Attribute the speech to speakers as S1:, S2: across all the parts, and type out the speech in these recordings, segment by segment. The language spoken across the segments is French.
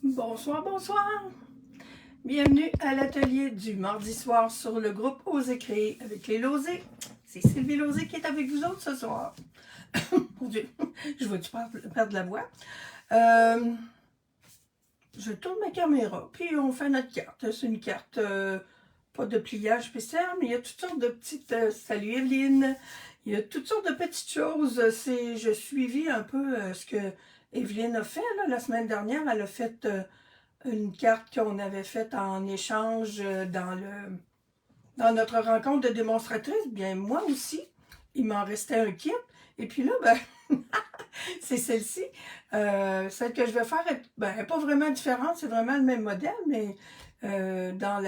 S1: Bonsoir, bonsoir. Bienvenue à l'atelier du mardi soir sur le groupe Oser créer avec les Losés. C'est Sylvie Losé qui est avec vous autres ce soir. Mon Dieu, je vais-tu perdre la voix? Je tourne ma caméra, puis on fait notre carte. C'est une carte, pas de pliage spécial, mais il y a toutes sortes de petites... salut Evelyne! Il y a toutes sortes de petites choses. Je suivis un peu ce que Evelyne a fait là, la semaine dernière. Elle a fait une carte qu'on avait faite en échange dans notre rencontre de démonstratrice. Bien, moi aussi, il m'en restait un kit. Et puis là, ben, c'est celle-ci. Celle que je vais faire est pas vraiment différente. C'est vraiment le même modèle, mais dans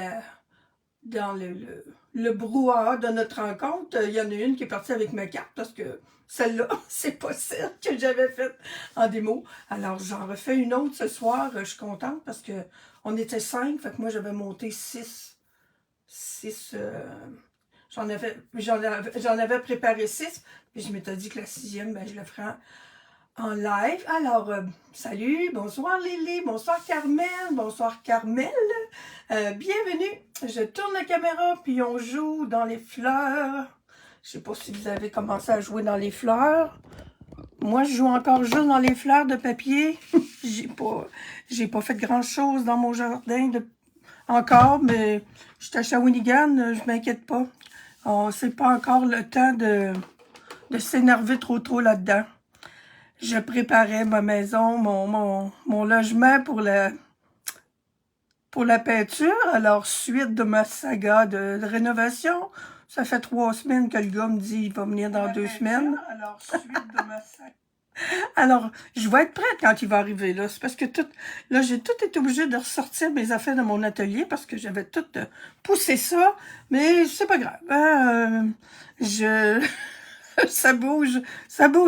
S1: le brouhaha de notre rencontre, il y en a une qui est partie avec ma carte parce que celle-là, c'est pas celle que j'avais faite en démo. Alors, j'en refais une autre ce soir. Je suis contente parce que on était 5, fait que moi, j'avais monté 6. J'en avais préparé 6, puis je m'étais dit que la 6e, ben, je la ferais en live. Alors, salut, bonsoir Lily, bonsoir Carmel, bonsoir Carmel. Bienvenue. Je tourne la caméra, puis on joue dans les fleurs. Je sais pas si vous avez commencé à jouer dans les fleurs. Moi, je joue encore juste dans les fleurs de papier. j'ai pas fait grand-chose dans mon jardin encore, mais je suis à Shawinigan, je m'inquiète pas. C'est pas encore le temps de s'énerver trop là-dedans. Je préparais ma maison, mon logement pour la peinture. Alors, suite de ma saga de rénovation, ça fait 3 semaines que le gars me dit qu'il va venir dans 2 semaines. Alors, suite de ma saga. Alors, je vais être prête quand il va arriver, là. C'est parce que j'ai tout été obligée de ressortir mes affaires de mon atelier parce que j'avais tout poussé ça. Mais c'est pas grave. Hein? Ça bouge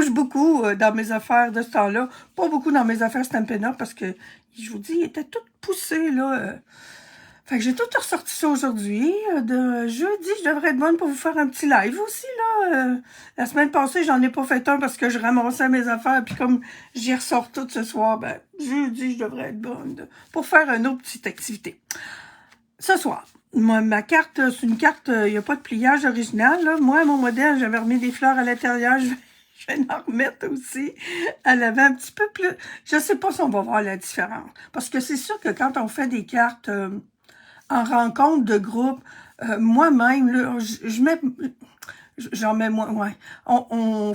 S1: beaucoup dans mes affaires de ce temps-là. Pas beaucoup dans mes affaires Stampin' Up parce que, je vous dis, il était tout poussé, là. Fait que j'ai tout ressorti ça aujourd'hui. De jeudi, je devrais être bonne pour vous faire un petit live aussi, là. La semaine passée, j'en ai pas fait un parce que je ramassais mes affaires. Puis comme j'y ressors tout ce soir, ben, jeudi, je devrais être bonne pour faire une autre petite activité. Ce soir, ma carte, c'est une carte, il n'y a pas de pliage original, là. Moi, mon modèle, j'avais remis des fleurs à l'intérieur. Je vais en remettre aussi. Elle avait un petit peu plus... Je sais pas si on va voir la différence. Parce que c'est sûr que quand on fait des cartes... en rencontre de groupe, moi-même, j'en mets moins, ouais. On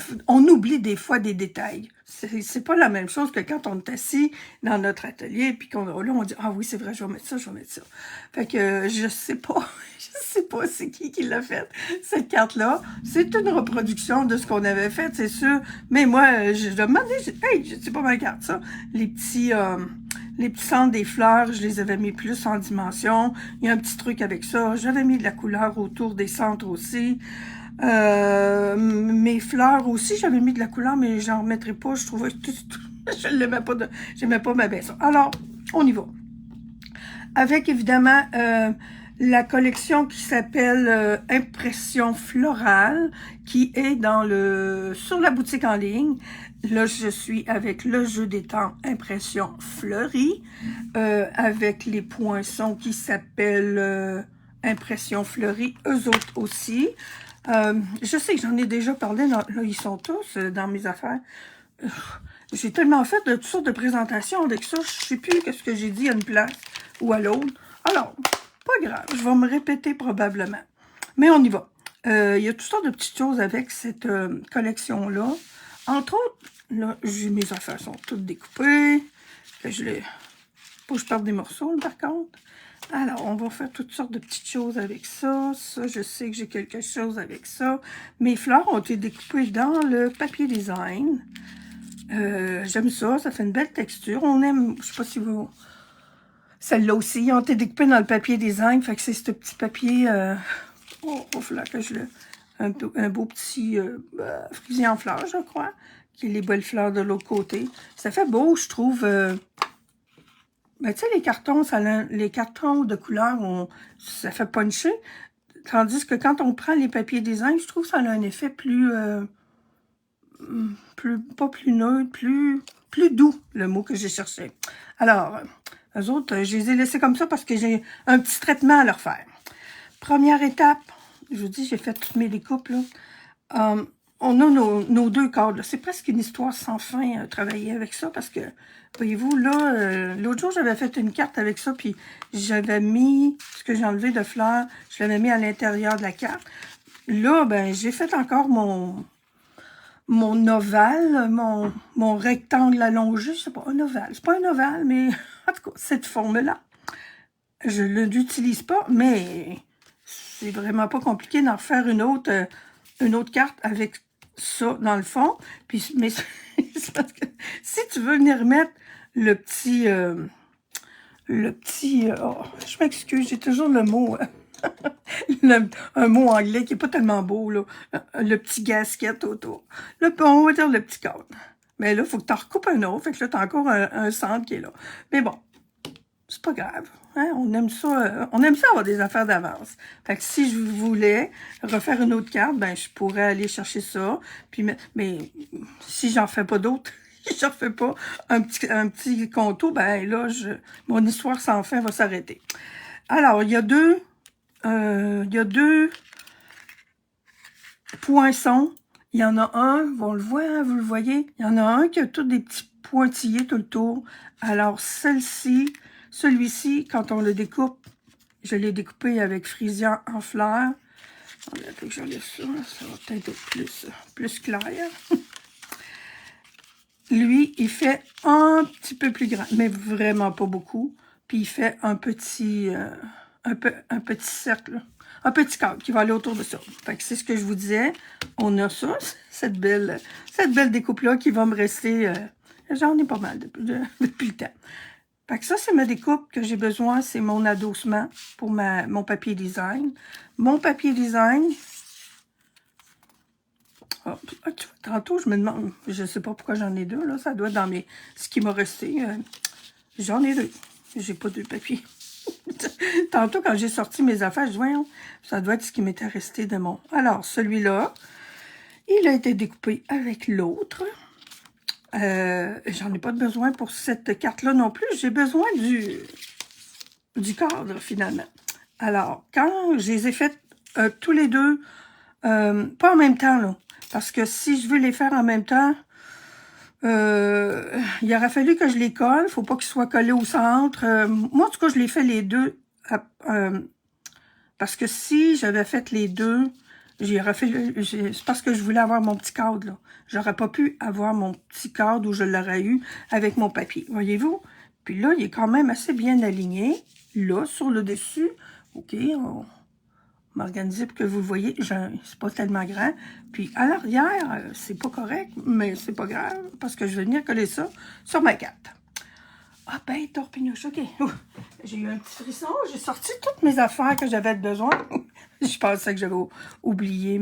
S1: oublie des fois des détails. C'est pas la même chose que quand on est assis dans notre atelier, puis qu'on là, on dit, ah oui, c'est vrai, je vais mettre ça, je vais mettre ça. Fait que je sais pas, c'est qui l'a fait, cette carte-là. C'est une reproduction de ce qu'on avait fait, c'est sûr. Mais moi, je demandais, hey, c'est pas ma carte, ça. Les petits centres des fleurs, je les avais mis plus en dimension. Il y a un petit truc avec ça. J'avais mis de la couleur autour des centres aussi. Mes fleurs aussi, j'avais mis de la couleur, mais j'en remettrai pas. Je trouvais je l'aimais pas, j'aimais pas ma maison. Alors, on y va. Avec évidemment la collection qui s'appelle Impression Florale, qui est sur la boutique en ligne. Là, je suis avec le jeu des temps Impression Fleurie, avec les poinçons qui s'appellent Impression Fleurie, eux autres aussi. Je sais que j'en ai déjà parlé, là, ils sont tous dans mes affaires. J'ai tellement fait de toutes sortes de présentations avec ça, je sais plus qu'est-ce que j'ai dit à une place ou à l'autre. Alors, pas grave, je vais me répéter probablement. Mais on y va. Il y a toutes sortes de petites choses avec cette collection-là. Entre autres, là, mes affaires sont toutes découpées. Faut que je perde des morceaux, par contre. Alors, on va faire toutes sortes de petites choses avec ça. Ça, je sais que j'ai quelque chose avec ça. Mes fleurs ont été découpées dans le papier design. J'aime ça, ça fait une belle texture. On aime, je sais pas si vous... Celle-là aussi, ils ont été découpées dans le papier design. Fait que c'est ce petit papier... Oh, il va falloir que je le... Un beau petit frisé en fleurs, je crois. Qui est les belles fleurs de l'autre côté. Ça fait beau, je trouve... Mais tu sais, les cartons de couleur, ça fait puncher. Tandis que quand on prend les papiers design, je trouve que ça a un effet pas plus neutre, plus doux, le mot que j'ai cherché. Alors, Eux autres, je les ai laissés comme ça parce que j'ai un petit traitement à leur faire. Première étape, je vous dis, j'ai fait toutes mes découpes, là. On a nos deux cadres. C'est presque une histoire sans fin, travailler avec ça, parce que, voyez-vous, là, l'autre jour, j'avais fait une carte avec ça, puis j'avais mis, ce que j'ai enlevé de fleurs, je l'avais mis à l'intérieur de la carte. Là, ben, j'ai fait encore mon ovale, mon rectangle allongé, je sais pas, un ovale. C'est pas un ovale, mais en tout cas, cette forme-là, je ne l'utilise pas, mais c'est vraiment pas compliqué d'en faire une autre carte avec ça dans le fond. Puis, mais c'est parce que si tu veux venir mettre le petit, oh, je m'excuse, j'ai toujours le mot, un mot anglais qui est pas tellement beau, là, le petit gasket autour. Là, on va dire le petit cadre. Mais là, il faut que tu en recoupes un autre, fait que là, tu as encore un centre qui est là. Mais bon, c'est pas grave. Hein? On aime ça avoir des affaires d'avance. Fait que si je voulais refaire une autre carte, ben je pourrais aller chercher ça. Puis, mais si j'en fais pas d'autres, je refais pas un petit contour, ben là, mon histoire sans fin va s'arrêter. Alors, il y a deux poinçons. Il y en a un, on le voit, hein, vous le voyez, il y en a un qui a tous des petits pointillés tout le tour. Alors, celui-ci, quand on le découpe, je l'ai découpé avec Frisia en fleurs. Attendez, que j'enlève ça, ça va peut-être être plus clair. Lui, il fait un petit peu plus grand, mais vraiment pas beaucoup. Puis il fait un petit cercle, un petit cadre qui va aller autour de ça. Fait que c'est ce que je vous disais. On a ça, cette belle découpe-là qui va me rester. J'en ai pas mal depuis le temps. Fait que ça, c'est ma découpe que j'ai besoin. C'est mon adossement pour mon papier design. Mon papier design. Oh, tantôt, je me demande, je sais pas pourquoi j'en ai deux, là. Ça doit être dans ce qui m'a resté. J'en ai deux. J'ai pas deux papiers. Tantôt, quand j'ai sorti mes affaires, je dis, voyons, ça doit être ce qui m'était resté de mon... Alors, celui-là, il a été découpé avec l'autre. J'en ai pas de besoin pour cette carte-là non plus. J'ai besoin du cadre, finalement. Alors, quand je les ai faites tous les deux, pas en même temps, là, parce que si je veux les faire en même temps, il aurait fallu que je les colle. Faut pas qu'ils soient collés au centre. Moi, en tout cas, je les fais les deux. Parce que si j'avais fait les deux, c'est parce que je voulais avoir mon petit cadre, là. J'aurais pas pu avoir mon petit cadre où je l'aurais eu avec mon papier. Voyez-vous? Puis là, il est quand même assez bien aligné. Là, sur le dessus. OK, on m'organiser pour que vous le voyez. C'est pas tellement grand. Puis à l'arrière, c'est pas correct, mais c'est pas grave, parce que je vais venir coller ça sur ma carte. Ah ben, torpignoche, OK. J'ai eu un petit frisson. J'ai sorti toutes mes affaires que j'avais besoin. Je pensais que j'avais oublié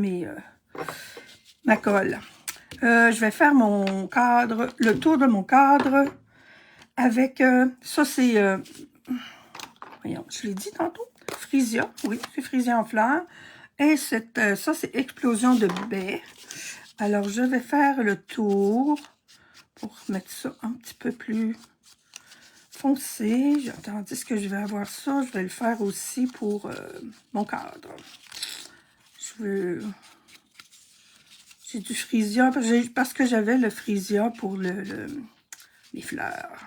S1: ma colle. Je vais faire mon cadre, le tour de mon cadre avec... ça, c'est... voyons, je l'ai dit tantôt. Frisia, oui, c'est Frisia en fleurs. Et ça, c'est Explosion de baie. Alors, je vais faire le tour pour mettre ça un petit peu plus foncé. Tandis que je vais avoir ça, je vais le faire aussi pour mon cadre. J'ai du Frisia, parce que j'avais le Frisia pour les fleurs.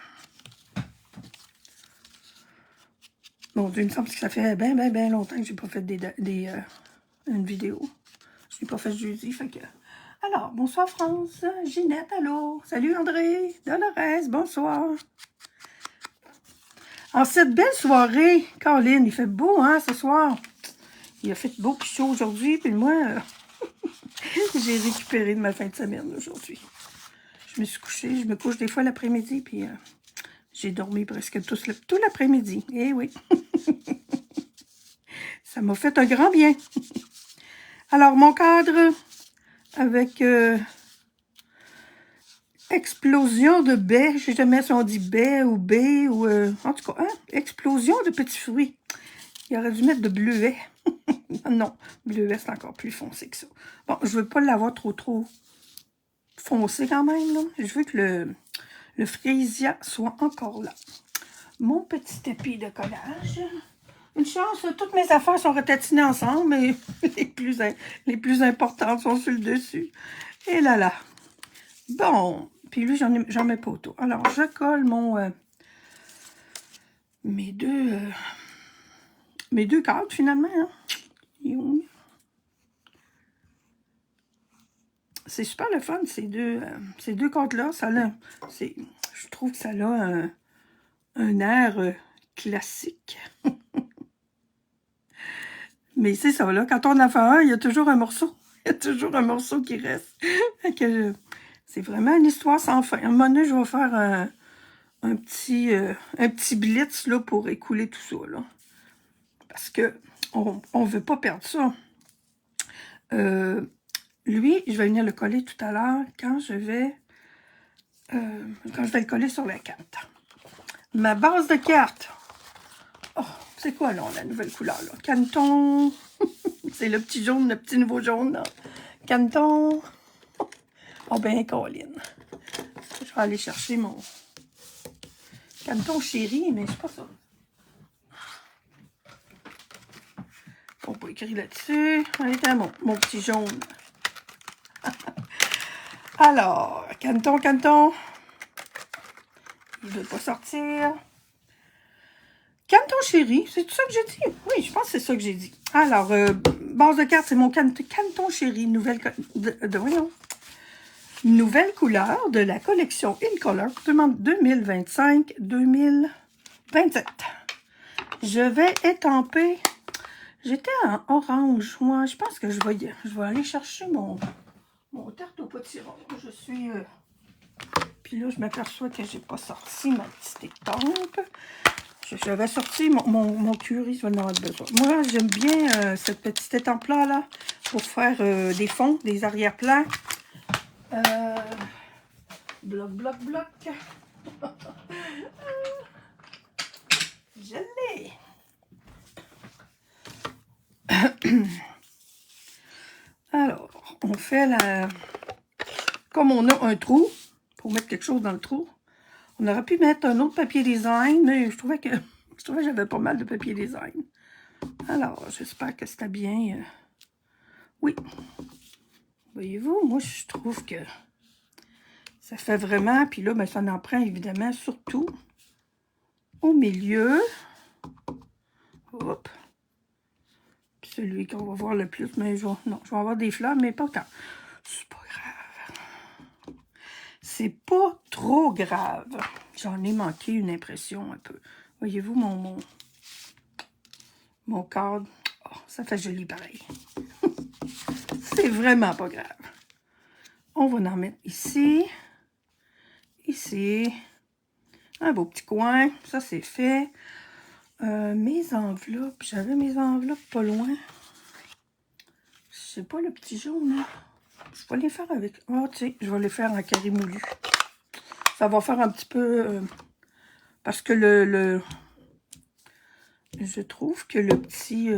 S1: Bon, il me semble que ça fait bien longtemps que j'ai pas fait une vidéo. Je l'ai pas fait jeudi, fait que... Alors, bonsoir France, Ginette, allô. Salut André, Dolores, bonsoir. En cette belle soirée, Caroline, il fait beau, hein, ce soir. Il a fait beau et chaud aujourd'hui, puis moi, j'ai récupéré de ma fin de semaine aujourd'hui. Je me suis couchée, je me couche des fois l'après-midi, puis j'ai dormi presque tout l'après-midi. Eh oui. Ça m'a fait un grand bien. Alors, mon cadre avec explosion de baies. Je sais jamais si on dit baie ou baie ou... en tout cas, hein, explosion de petits fruits. Il aurait dû mettre de bleuet. Non, bleuet, c'est encore plus foncé que ça. Bon, je veux pas l'avoir trop foncé quand même, là. Je veux que le frisia soit encore là. mon petit tapis de collage. Une chance, toutes mes affaires sont retatinées ensemble, mais les plus importantes sont sur le dessus. Et là là. Bon, puis lui, j'en mets pas autour. Alors, je colle mes deux cadres, finalement. Hein. C'est super le fun, ces deux cadres-là. Je trouve que ça a un air classique. Mais c'est ça, là, quand on en fait un, il y a toujours un morceau. Il y a toujours un morceau qui reste. C'est vraiment une histoire sans fin. À un moment donné, je vais faire un petit blitz là, pour écouler tout ça. Là. Parce que on ne veut pas perdre ça. Lui, je vais venir le coller tout à l'heure quand je vais le coller sur la carte. Ma base de carte. Oh, c'est quoi, là, la nouvelle couleur, là? Canton. C'est le petit jaune, le petit nouveau jaune, là. Canton. Oh, ben, Colline. Je vais aller chercher mon Canton chéri, mais c'est pas ça. On peut écrire là-dessus. Allez, mon petit jaune. Alors, Canton. Il ne veut pas sortir. Canton chéri, c'est tout ça que j'ai dit? Oui, je pense que c'est ça que j'ai dit. Alors, base de carte, c'est mon Canton chéri, nouvelle couleur de la collection In Color 2025-2027. Je vais étamper. J'étais en orange. Moi, je pense que je vais aller chercher mon tarte au potiron. Je suis... Puis là, je m'aperçois que j'ai pas sorti ma petite étampe. J'avais sorti mon curry, je vais en avoir besoin. Moi, j'aime bien cette petite étampe-là là, pour faire des fonds, des arrière-plans. Bloc. Je l'ai. Alors, on fait comme on a un trou, pour mettre quelque chose dans le trou, on aurait pu mettre un autre papier design, mais je trouvais que j'avais pas mal de papier design. Alors, j'espère que c'était bien. Oui. Voyez-vous, moi, je trouve que ça fait vraiment... Puis là, ben, ça en prend évidemment surtout au milieu. Hop. Puis celui qu'on va voir le plus, mais je vais avoir des fleurs, mais pas tant. C'est pas grave. C'est pas trop grave. J'en ai manqué une impression un peu. Voyez-vous mon cadre? Oh, ça fait joli pareil. C'est vraiment pas grave. On va en mettre ici. Ici. Un beau petit coin. Ça, c'est fait. Mes enveloppes. J'avais mes enveloppes pas loin. Je sais pas, le petit jaune, là. Je vais les faire avec... Oh, tu sais, je vais les faire en carré moulu. Ça va faire un petit peu... parce que je trouve que le petit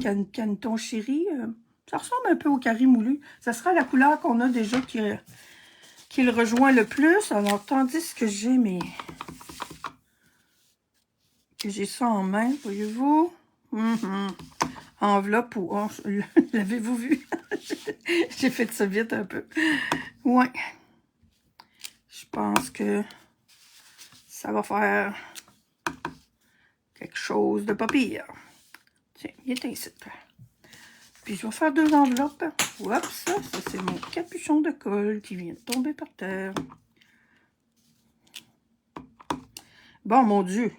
S1: Canton chéri, ça ressemble un peu au carré moulu. Ça sera la couleur qu'on a déjà qui le rejoint le plus. Alors, tandis que j'ai ça en main, voyez-vous? Enveloppe ou... Oh, l'avez-vous vu? J'ai fait ça vite un peu. Ouais. Je pense que ça va faire quelque chose de pas pire. Tiens, il est ici. Puis je vais faire deux enveloppes. Oups, ça c'est mon capuchon de colle qui vient de tomber par terre. Bon, mon Dieu.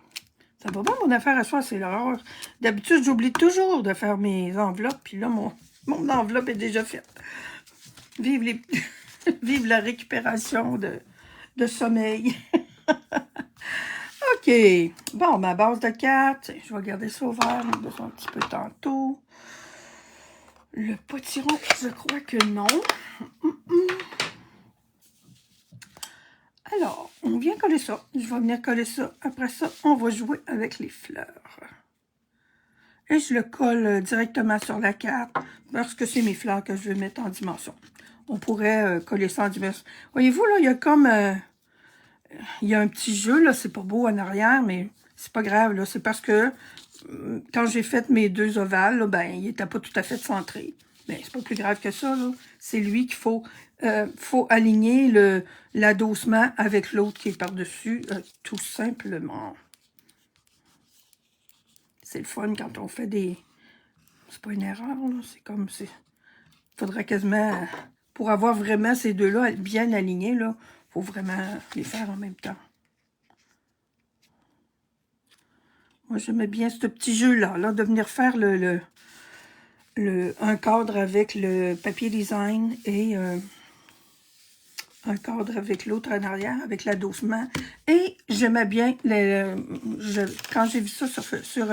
S1: Ça va bien, mon affaire à soi, c'est l'horreur. D'habitude, j'oublie toujours de faire mes enveloppes. Puis là, mon enveloppe est déjà faite. Vive Vive la récupération de sommeil. OK. Bon, ma base de carte, je vais garder ça ouvert. J'ai besoin un petit peu tantôt. Le potiron, je crois que non. Alors, on vient coller ça. Je vais venir coller ça. Après ça, on va jouer avec les fleurs. Et je le colle directement sur la carte parce que c'est mes fleurs que je vais mettre en dimension. On pourrait coller ça en dimension. Voyez-vous, là, il y a comme... il y a un petit jeu, là, c'est pas beau en arrière, mais c'est pas grave, là. C'est parce que quand j'ai fait mes 2 ovales, là, ben, il était pas tout à fait centré. Ben, c'est pas plus grave que ça, là. C'est lui qu'il faut aligner l'adossement avec l'autre qui est par-dessus, tout simplement. C'est le fun quand on fait des... C'est pas une erreur, là. C'est comme... Faudrait quasiment... Pour avoir vraiment ces deux-là bien alignés, là, faut vraiment les faire en même temps. Moi, j'aimais bien ce petit jeu-là, là, de venir faire un cadre avec le papier design et un cadre avec l'autre en arrière, avec l'adossement. Et j'aimais bien, quand j'ai vu ça sur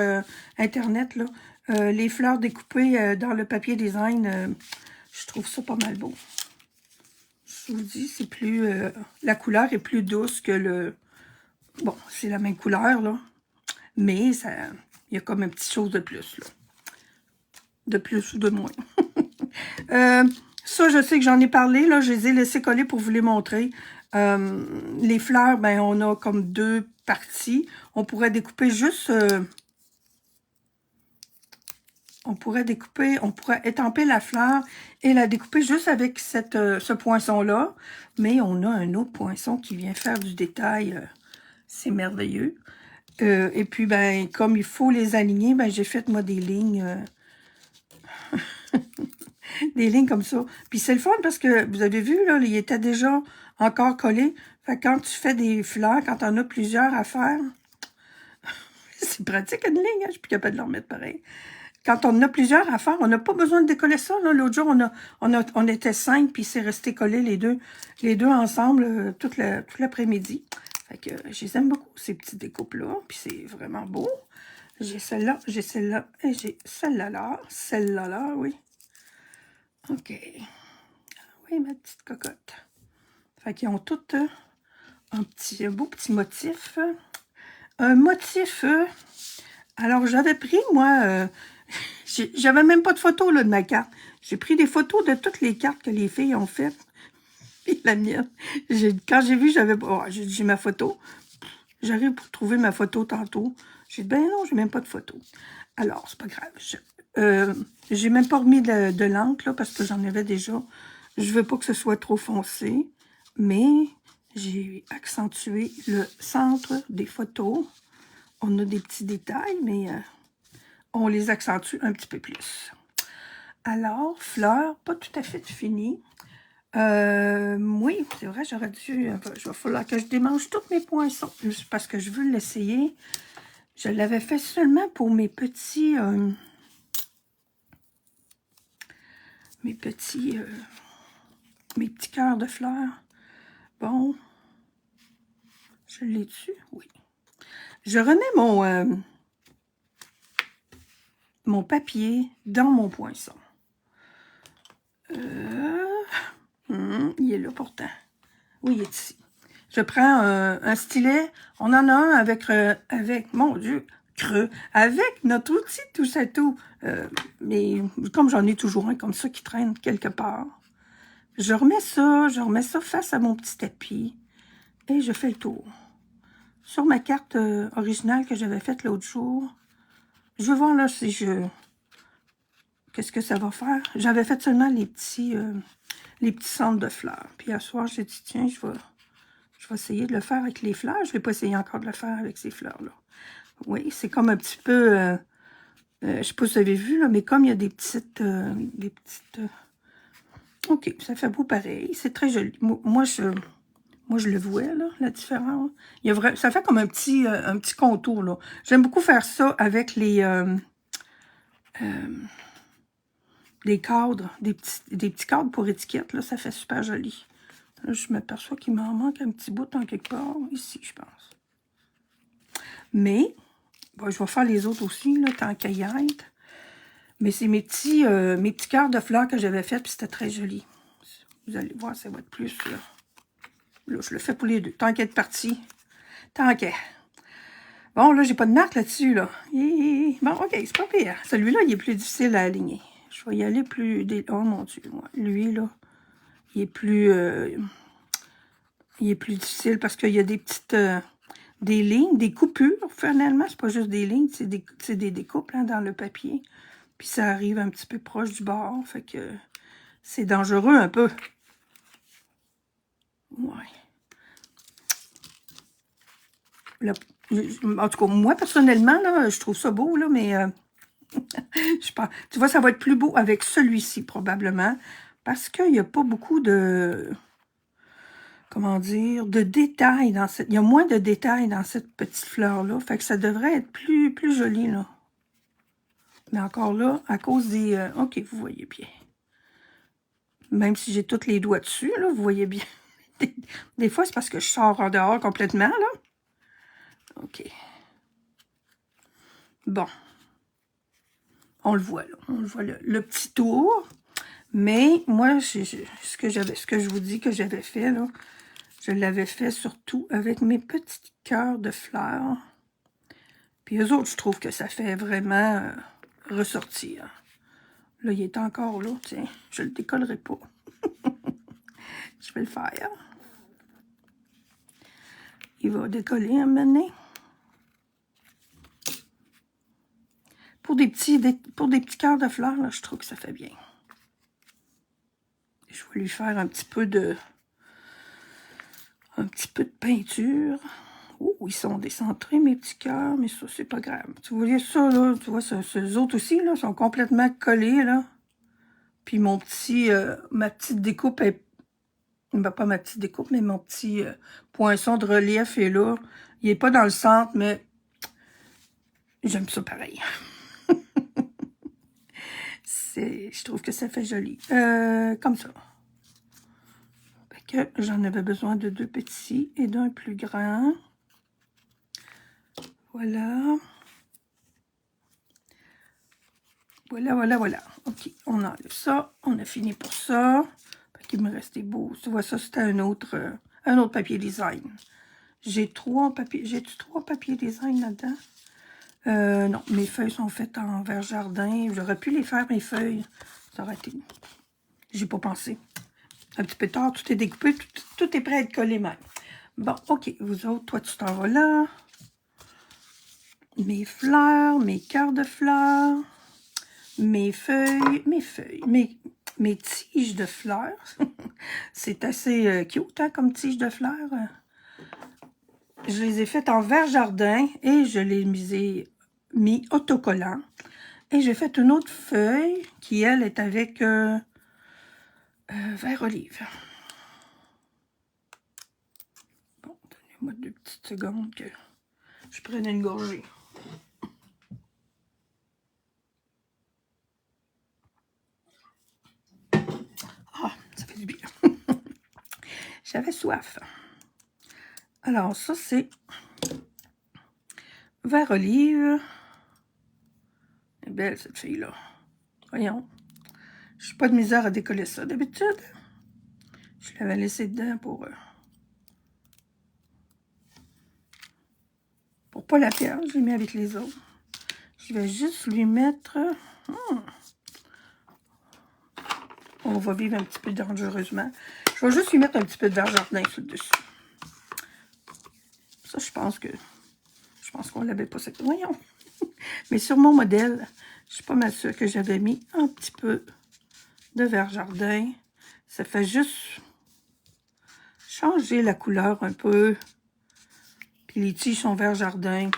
S1: Internet, là, les fleurs découpées dans le papier design, je trouve ça pas mal beau. Je vous dis, c'est plus... la couleur est plus douce que le... Bon, c'est la même couleur, là. Mais ça, il y a comme une petite chose de plus, là. De plus ou de moins. Ça, je sais que j'en ai parlé, là. Je les ai laissés coller pour vous les montrer. Les fleurs, ben, on a comme 2 parties. On pourrait découper juste... on pourrait étamper la fleur et la découper juste avec ce poinçon-là. Mais on a un autre poinçon qui vient faire du détail. C'est merveilleux. Et puis, ben, comme il faut les aligner, ben, j'ai fait, moi, des lignes... des lignes comme ça. Puis c'est le fun parce que, vous avez vu, là, il était déjà encore collé. Fait que quand tu fais des fleurs, quand on a plusieurs à faire, c'est pratique une ligne, hein? Je suis plus capable de le remettre pareil. Quand on a plusieurs à faire, on n'a pas besoin de décoller ça. L'autre jour, on était 5, puis c'est resté collé les deux ensemble tout l'après-midi. Fait que je les aime beaucoup, ces petites découpes-là. Puis c'est vraiment beau. J'ai celle-là, j'ai celle-là, et j'ai celle-là, celle-là, oui. OK. Oui, ma petite cocotte. Fait qu'ils ont toutes un beau petit motif. Un motif... alors, j'avais pris, moi... j'avais même pas de photo là, de ma carte. J'ai pris des photos de toutes les cartes que les filles ont faites. Et la mienne. Quand j'ai vu, j'ai ma photo. J'arrive pour trouver ma photo tantôt. J'ai dit, ben non, j'ai même pas de photo. Alors, c'est pas grave. J'ai même pas remis de l'encre, là, parce que j'en avais déjà. Je veux pas que ce soit trop foncé, mais j'ai accentué le centre des photos. On a des petits détails, mais on les accentue un petit peu plus. Alors, fleurs, pas tout à fait fini. Oui, c'est vrai, j'aurais dû... il va falloir que je démange tous mes poinçons, juste parce que je veux l'essayer. Je l'avais fait seulement pour mes petits... mes petits cœurs de fleurs. Bon. Je l'ai dessus? Oui. Je remets mon papier dans mon poinçon. Il est là pourtant. Oui, il est ici. Je prends un stylet. On en a un avec mon Dieu, creux. Avec notre outil touche à tout. Mais comme j'en ai toujours un comme ça qui traîne quelque part. Je remets ça face à mon petit tapis. Et je fais le tour. Sur ma carte originale que j'avais faite l'autre jour. Je vais voir là si qu'est-ce que ça va faire. J'avais fait seulement les petits centres de fleurs. Puis à soir, j'ai dit, tiens, je vais essayer de le faire avec les fleurs. Je ne l'ai pas essayé encore de le faire avec ces fleurs-là. Oui, c'est comme un petit peu... je ne sais pas si vous avez vu, là, mais comme il y a des petites... OK, ça fait beau pareil. C'est très joli. Moi, je le vois, là, la différence. Ça fait comme un petit contour, là. J'aime beaucoup faire ça avec les cadres, des petits cadres pour étiquettes, là. Ça fait super joli. Là, je m'aperçois qu'il m'en manque un petit bout en quelque part, ici, je pense. Mais, bon, je vais faire les autres aussi, là, tant qu'à y être. Mais c'est mes petits cœurs de fleurs que j'avais fait, puis c'était très joli. Vous allez voir, ça va être plus, là. Là, je le fais pour les deux. Tant qu'à être parti. Tant qu'à. Bon, là, j'ai pas de marque là-dessus, là. Bon, OK, c'est pas pire. Celui-là, il est plus difficile à aligner. Je vais y aller plus... Oh, mon Dieu, moi. Lui, là, il est plus difficile parce qu'il y a des petites des lignes, des coupures, finalement. C'est pas juste des lignes, c'est des découpes hein, dans le papier. Puis ça arrive un petit peu proche du bord, fait que c'est dangereux un peu. Ouais. Là, en tout cas, moi, personnellement, là, je trouve ça beau, là, mais je pense, tu vois, ça va être plus beau avec celui-ci, probablement, parce qu'il n'y a pas beaucoup de, comment dire, de détails dans cette... Il y a moins de détails dans cette petite fleur-là, fait que ça devrait être plus joli, là. Mais encore là, à cause des... OK, vous voyez bien. Même si j'ai tous les doigts dessus, là, vous voyez bien. Des fois, c'est parce que je sors en dehors complètement, là. OK. Bon. On le voit, là. On le voit, le petit tour. Mais moi, ce que je vous dis que j'avais fait, là, je l'avais fait surtout avec mes petits cœurs de fleurs. Puis eux autres, je trouve que ça fait vraiment ressortir. Là, il est encore là, tiens. Je le décollerai pas. Je vais le faire. Il va décoller un moment donné. Pour des petits cœurs de fleurs, là, je trouve que ça fait bien. Je vais lui faire un petit peu de peinture. Oh, ils sont décentrés, mes petits cœurs, mais ça, c'est pas grave. Tu voyais ça, là, tu vois, ces autres aussi, là, sont complètement collés, là. Puis mon petit, ma petite découpe est... Ben, pas ma petite découpe, mais mon petit poinçon de relief est là. Il est pas dans le centre, mais j'aime ça pareil. Je trouve que ça fait joli. Comme ça. Fait que j'en avais besoin de 2 petits et d'un plus grand. Voilà. Voilà. OK, on enlève ça. On a fini pour ça. Il me restait beau. Tu vois, ça, c'était un autre papier design. J'ai 3 papiers. J'ai-tu 3 papiers design là-dedans? Non, mes feuilles sont faites en verre jardin. J'aurais pu les faire, mes feuilles. Ça aurait été... J'ai pas pensé. Un petit peu tard, tout est découpé. Tout est prêt à être collé même. Bon, OK. Vous autres, toi, tu t'en vas là. Mes fleurs, mes cœurs de fleurs. Mes feuilles, mes tiges de fleurs. C'est assez cute, hein, comme tige de fleurs. Je les ai faites en verre jardin et je les ai mis autocollant. Et j'ai fait une autre feuille qui, elle, est avec vert olive. Bon, donnez-moi 2 petites secondes que je prenne une gorgée. Ah, ça fait du bien. J'avais soif. Alors, ça, c'est vert olive. Elle est belle, cette fille-là. Voyons. Je n'ai pas de misère à décoller ça d'habitude. Je l'avais laissé dedans pour pas la perdre. Je l'ai mis avec les autres. Je vais juste lui mettre... On va vivre un petit peu dangereusement. Je vais juste lui mettre un petit peu de verre jardin sur le dessus. Ça, je pense qu'on l'avait pas... Voyons. Mais sur mon modèle, je suis pas mal sûre que j'avais mis un petit peu de verre jardin. Ça fait juste changer la couleur un peu. Puis les tiges sont vert jardin.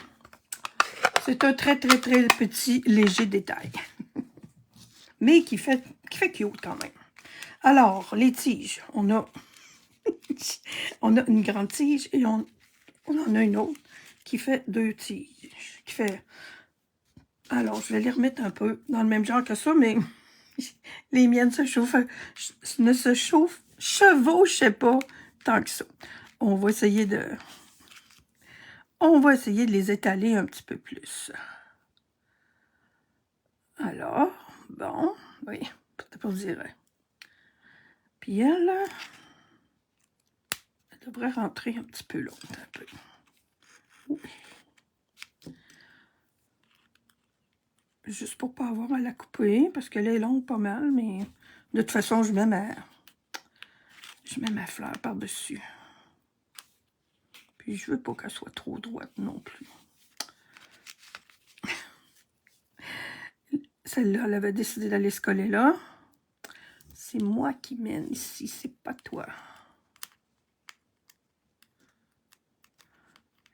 S1: C'est un très petit, léger détail. Mais qui fait cute quand même. Alors, les tiges, on a une grande tige et on en a une autre qui fait 2 tiges. Alors, je vais les remettre un peu dans le même genre que ça, mais les miennes ne se chevauchaient pas tant que ça. On va essayer de les étaler un petit peu plus. Alors, bon, oui, c'est pour dire. Puis elle devrait rentrer un petit peu l'autre, un peu. Oui. Juste pour pas avoir à la couper, parce qu'elle est longue pas mal, mais de toute façon, je mets ma fleur par-dessus. Puis je veux pas qu'elle soit trop droite non plus. Celle-là, elle avait décidé d'aller se coller là. C'est moi qui mène ici, c'est pas toi.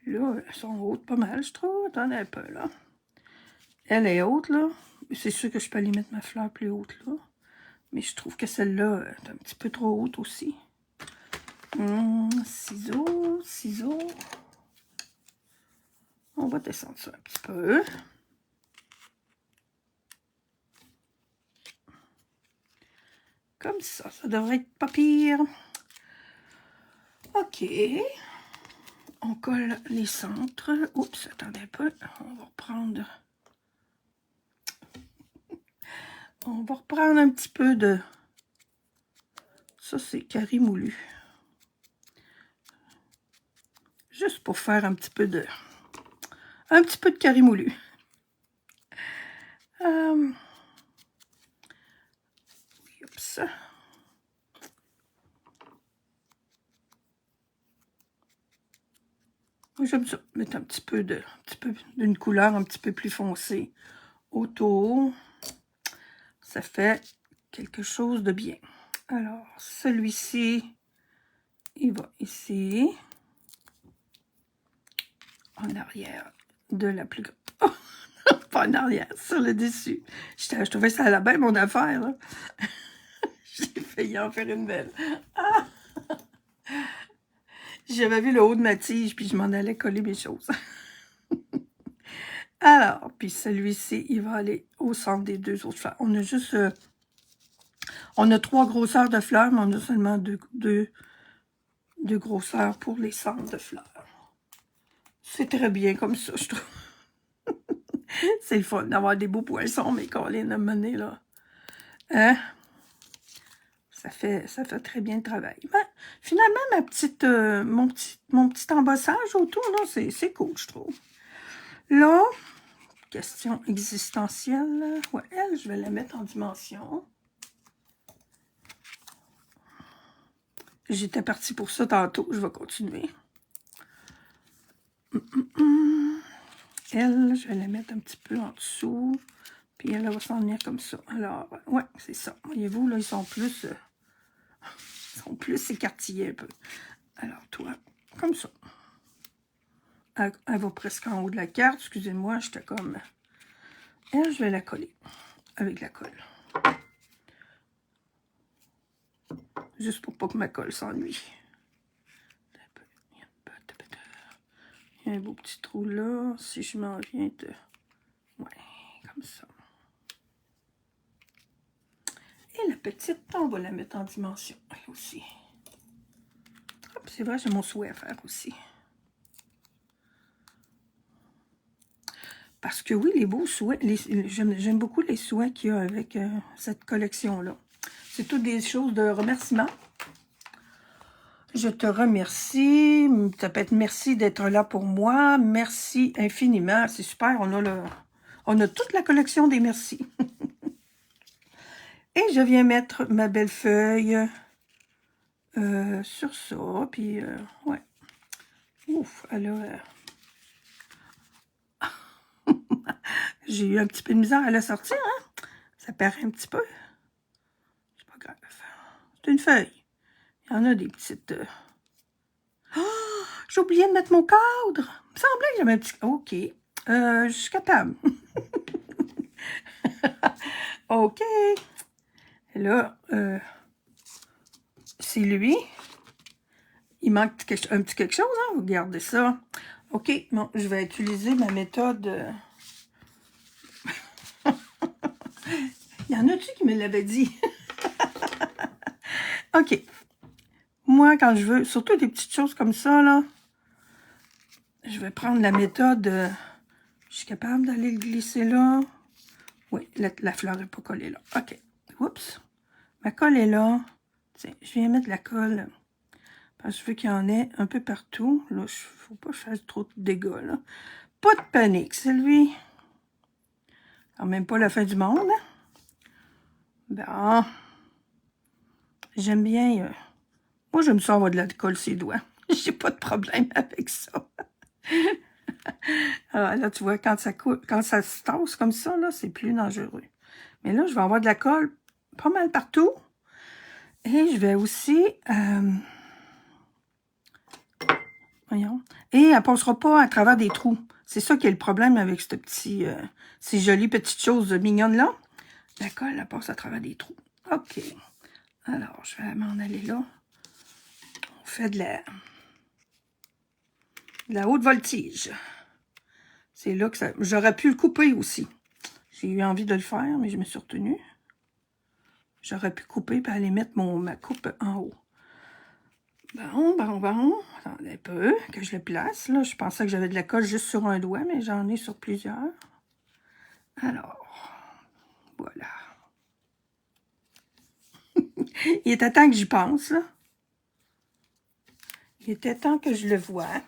S1: Là, elles sont hautes pas mal, je trouve. Attendez un peu, là. Elle est haute, là. C'est sûr que je peux aller mettre ma fleur plus haute, là. Mais je trouve que celle-là est un petit peu trop haute aussi. Ciseaux, ciseaux. On va descendre ça un petit peu. Comme ça devrait être pas pire. OK. On colle les centres. Oups, attendez un peu. On va reprendre un petit peu de... Ça, c'est carré moulu. Juste pour faire un petit peu de carré moulu. Oups. J'aime ça, mettre un petit peu d'une couleur un petit peu plus foncée autour. Ça fait quelque chose de bien. Alors, celui-ci, il va ici, en arrière de la plus grande. Oh, pas en arrière, sur le dessus. Je trouvais ça à la belle, mon affaire. Là. J'ai failli en faire une belle. Ah! J'avais vu le haut de ma tige, puis je m'en allais coller mes choses. Alors, puis celui-ci, il va aller au centre des deux autres fleurs. On a juste... on a 3 grosseurs de fleurs, mais on a seulement deux grosseurs pour les centres de fleurs. C'est très bien comme ça, je trouve. C'est le fun d'avoir des beaux poissons, mais qu'on les a menés, là. Hein? Ça fait très bien le travail. Ben, finalement, mon petit embossage autour, là, c'est cool, je trouve. Là, question existentielle. Ouais, elle, je vais la mettre en dimension. J'étais partie pour ça tantôt. Je vais continuer. Elle, je vais la mettre un petit peu en dessous. Puis elle va s'en venir comme ça. Alors, ouais, c'est ça. Voyez-vous, là, ils sont plus écartillés un peu. Alors, toi, comme ça. Elle va presque en haut de la carte. Excusez-moi, j'étais comme... Elle, je vais la coller avec la colle. Juste pour pas que ma colle s'ennuie. Il y a un beau petit trou là. Si je m'en viens de... Ouais, comme ça. Et la petite, on va la mettre en dimension, elle aussi. C'est vrai, j'ai mon souhait à faire aussi. Parce que oui, les beaux souhaits, j'aime beaucoup les souhaits qu'il y a avec cette collection-là. C'est toutes des choses de remerciement. Je te remercie. Ça peut être merci d'être là pour moi. Merci infiniment. C'est super. On a toute la collection des merci. Et je viens mettre ma belle feuille sur ça. Puis, ouais. Ouf, alors... J'ai eu un petit peu de misère à la sortir, hein? Ça paraît un petit peu. C'est pas grave. C'est une feuille. Il y en a des petites... Oh! J'ai oublié de mettre mon cadre. Il me semblait que j'avais un petit... OK. Je suis capable. OK. Et là, c'est lui. Il manque un petit quelque chose, hein? Regardez ça. OK. Bon, je vais utiliser ma méthode... Il y en a-tu qui me l'avait dit? OK. Moi, quand je veux, surtout des petites choses comme ça, là, je vais prendre la méthode... je suis capable d'aller le glisser là. Oui, la fleur n'est pas collée là. OK. Oups. Ma colle est là. Tiens, je viens mettre la colle. Parce que je veux qu'il y en ait un peu partout. Là, il ne faut pas que je fasse trop de dégâts, là. Pas de panique, c'est lui. Alors, même pas la fin du monde, hein? Bon. J'aime bien... moi, j'aime ça avoir de la colle sur les doigts. J'ai pas de problème avec ça. Alors, là, tu vois, quand ça se tasse comme ça, là, c'est plus dangereux. Mais là, je vais avoir de la colle pas mal partout. Et je vais aussi... voyons. Et elle passera pas à travers des trous. C'est ça qui est le problème avec ce petit, ces jolies petites choses mignonnes-là. La colle, elle passe à travers des trous. OK. Alors, je vais m'en aller là. On fait de la haute voltige. C'est là que ça... J'aurais pu le couper aussi. J'ai eu envie de le faire, mais je me suis retenue. J'aurais pu couper et aller mettre ma coupe en haut. Bon. Attendez un peu que je le place. Là, je pensais que j'avais de la colle juste sur un doigt, mais j'en ai sur plusieurs. Alors, voilà. Il était temps que j'y pense, là. Il était temps que je le voie.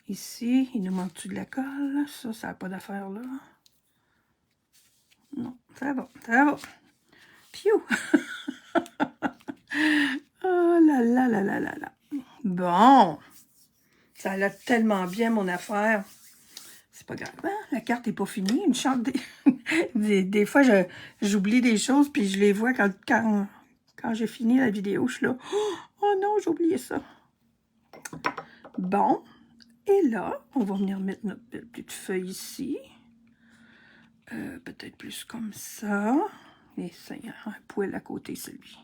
S1: Ici, il nous manque-tu de la colle? Ça n'a pas d'affaire, là. Non, ça va, ça va. Piou! Oh là là là là là là. Bon. Ça allait tellement bien, mon affaire. C'est pas grave, hein? La carte n'est pas finie. Une charte des fois, j'oublie des choses, puis je les vois quand j'ai fini la vidéo. Je suis là, oh non, j'ai oublié ça. Bon. Et là, on va venir mettre notre petite feuille ici. Peut-être plus comme ça. Et ça, il y a un poil à côté, celui.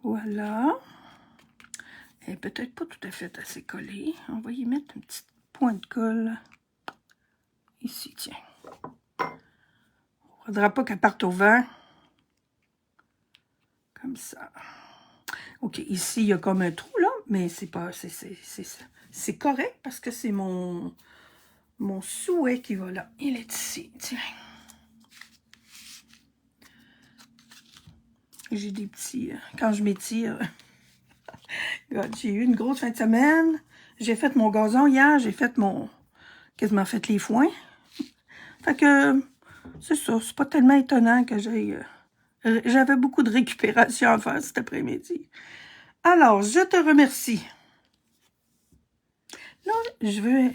S1: Voilà. Et peut-être pas tout à fait assez collé. On va y mettre un petit point de colle. Ici, tiens. Il ne faudra pas qu'elle parte au vent. Comme ça. OK, ici, il y a comme un trou, là. Mais c'est pas... C'est correct parce que c'est mon souhait qui va là. Il est ici, tiens. J'ai des petits... quand je m'étire... J'ai eu une grosse fin de semaine. J'ai fait mon gazon hier. J'ai fait quasiment fait les foins. Fait que... c'est ça. C'est pas tellement étonnant que j'avais beaucoup de récupération à faire cet après-midi. Alors, je te remercie. Là, je vais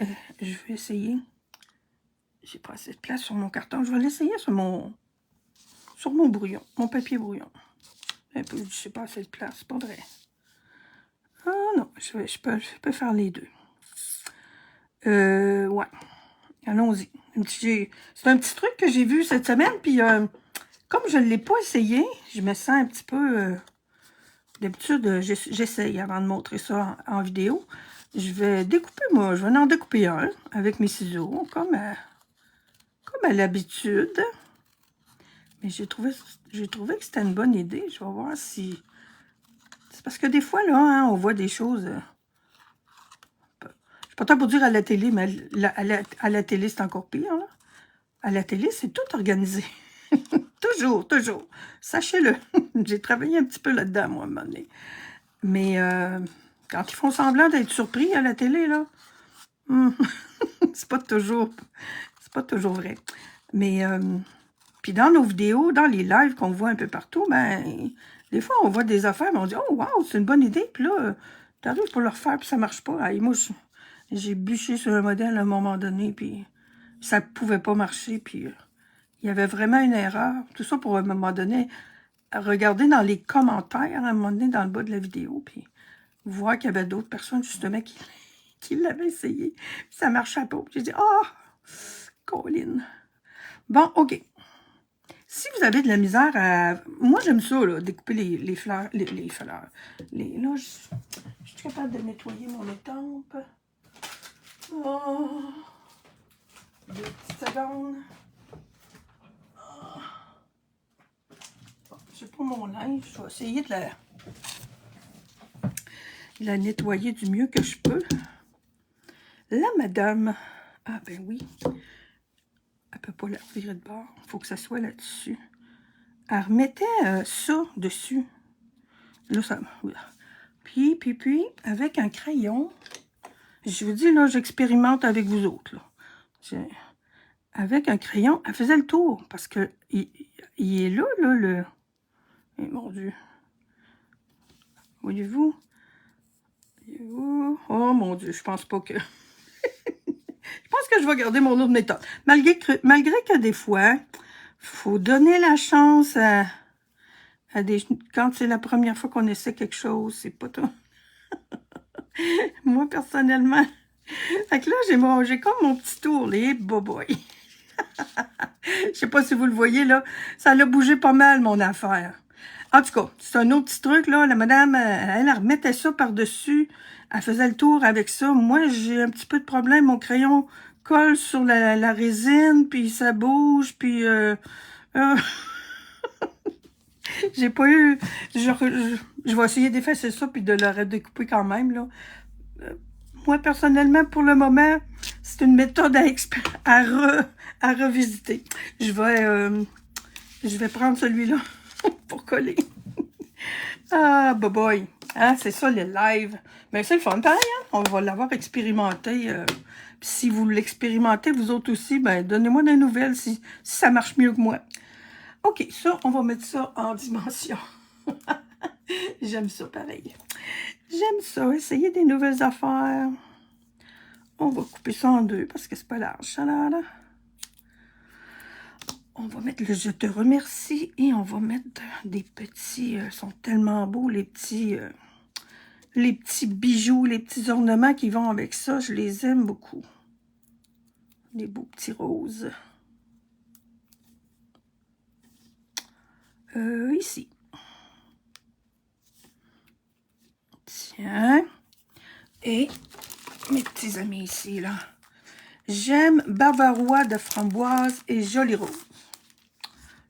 S1: essayer. J'ai pas assez de place sur mon carton. Je vais l'essayer sur mon brouillon, mon papier brouillon. Un peu, je sais pas assez de place, c'est pas vrai. Ah non, je peux faire les deux. Ouais. Allons-y. C'est un petit truc que j'ai vu cette semaine, puis comme je ne l'ai pas essayé, je me sens un petit peu... d'habitude, j'essaye avant de montrer ça en vidéo. Je vais découper, moi, je vais en découper un avec mes ciseaux, comme à l'habitude. Mais j'ai trouvé que c'était une bonne idée. Je vais voir si... C'est parce que des fois, là, hein, on voit des choses... je suis pas tant pour dire à la télé, mais à la télé, c'est encore pire. Là. À la télé, c'est tout organisé. Toujours, toujours. Sachez-le. J'ai travaillé un petit peu là-dedans, moi, à un moment donné. Mais quand ils font semblant d'être surpris à la télé, là, c'est pas toujours vrai. Mais... puis dans nos vidéos, dans les lives qu'on voit un peu partout, ben, des fois, on voit des affaires, mais on dit « Oh, wow, c'est une bonne idée. » Puis là, t'arrives pour le refaire, puis ça marche pas. Et moi, j'ai bûché sur un modèle à un moment donné, puis ça pouvait pas marcher, puis il y avait vraiment une erreur. Tout ça pour, à un moment donné, regarder dans les commentaires, à un moment donné, dans le bas de la vidéo, puis voir qu'il y avait d'autres personnes, justement, qui l'avaient essayé. Puis ça marchait pas. J'ai dit « Oh, Colin. » Bon, OK. Si vous avez de la misère à... Moi, j'aime ça, là, découper les fleurs. Les fleurs. Là, je suis capable de nettoyer mon étampe. Oh. 2 petites secondes. Oh. Bon, j'ai pas mon linge. Je vais essayer de la nettoyer du mieux que je peux. La madame... Ah, ben oui. Elle peut pas la virer de bord. Il faut que ça soit là-dessus. Elle remettait ça dessus. Là, ça... Puis, avec un crayon, je vous dis, là, j'expérimente avec vous autres, là. Avec un crayon, elle faisait le tour, parce que il est là, le... Eh, mon Dieu. Voyez-vous? Oh mon Dieu, je pense pas que... Je pense que je vais garder mon autre méthode. Malgré que des fois, faut donner la chance à des... Quand c'est la première fois qu'on essaie quelque chose, c'est pas tout. Moi, personnellement... Fait que là, j'ai comme mon petit tour, les boboy. Je sais pas si vous le voyez, là. Ça l'a bougé pas mal, mon affaire. En tout cas, c'est un autre petit truc, là. La madame, elle remettait ça par-dessus. Elle faisait le tour avec ça. Moi, j'ai un petit peu de problème. Mon crayon colle sur la résine, puis ça bouge, puis... j'ai pas eu... Je vais essayer d'effacer ça, puis de le redécouper quand même, là. Moi, personnellement, pour le moment, c'est une méthode à revisiter. Je vais prendre celui-là pour coller. Ah, boy. Hein, c'est ça, les lives. Mais c'est le fun, pareil, hein? On va l'avoir expérimenté. Puis si vous l'expérimentez, vous autres aussi, ben donnez-moi des nouvelles si ça marche mieux que moi. OK, ça, on va mettre ça en dimension. J'aime ça, pareil. J'aime ça, essayer des nouvelles affaires. On va couper ça en deux parce que c'est pas large. Là. On va mettre le je te remercie et on va mettre des petits... sont tellement beaux, les petits bijoux, les petits ornements qui vont avec ça. Je les aime beaucoup. Les beaux petits roses. Ici. Tiens. Et mes petits amis ici, là. J'aime Bavarois de framboise et Joli Rose.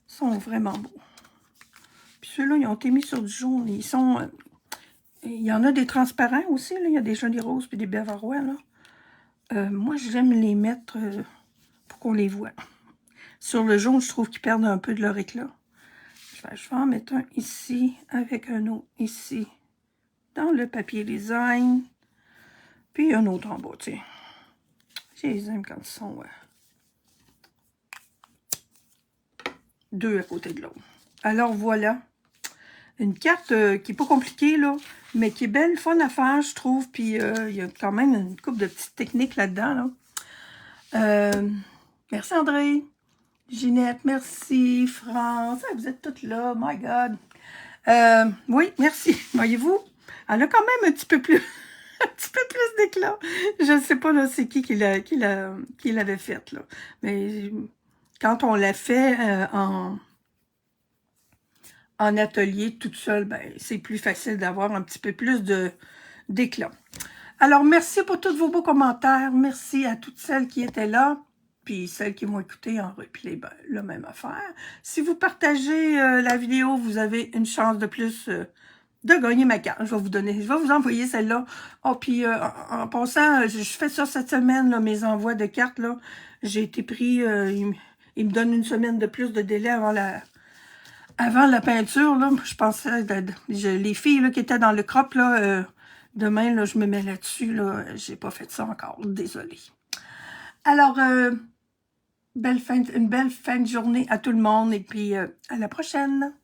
S1: Ils sont vraiment beaux. Puis ceux-là, ils ont été mis sur du jaune. Ils sont... il y en a des transparents aussi, là. Il y a des Joli Roses puis des Bavarois, là. Moi, j'aime les mettre pour qu'on les voit. Sur le jaune, je trouve qu'ils perdent un peu de leur éclat. Je vais en mettre un ici, avec un autre ici, dans le papier design. Puis un autre en bas, tu sais. Je les aime quand ils sont deux à côté de l'autre. Alors voilà. Une carte qui n'est pas compliquée, là, mais qui est belle, fun à faire, je trouve. Puis il y a quand même une couple de petites techniques là-dedans, là. Merci André. Ginette, merci. France, vous êtes toutes là, my God. Oui, merci. Voyez-vous, elle a quand même un petit peu plus, un petit peu plus d'éclat. Je ne sais pas là, c'est qui l'avait faite là. Mais quand on l'a fait en atelier toute seule, ben c'est plus facile d'avoir un petit peu plus d'éclat. Alors merci pour tous vos beaux commentaires. Merci à toutes celles qui étaient là. Puis celles qui vont écouter en replay, ben, la même affaire. Si vous partagez la vidéo, vous avez une chance de plus de gagner ma carte. Je vais vous envoyer celle-là. Oh, puis en passant, je fais ça cette semaine, là, mes envois de cartes, là. J'ai été pris, il me donne une semaine de plus de délai avant la peinture, là. Je pensais, les filles là, qui étaient dans le crop, là, demain, là, je me mets là-dessus, là. J'ai pas fait ça encore, désolée. Alors, une belle fin de journée à tout le monde et puis à la prochaine.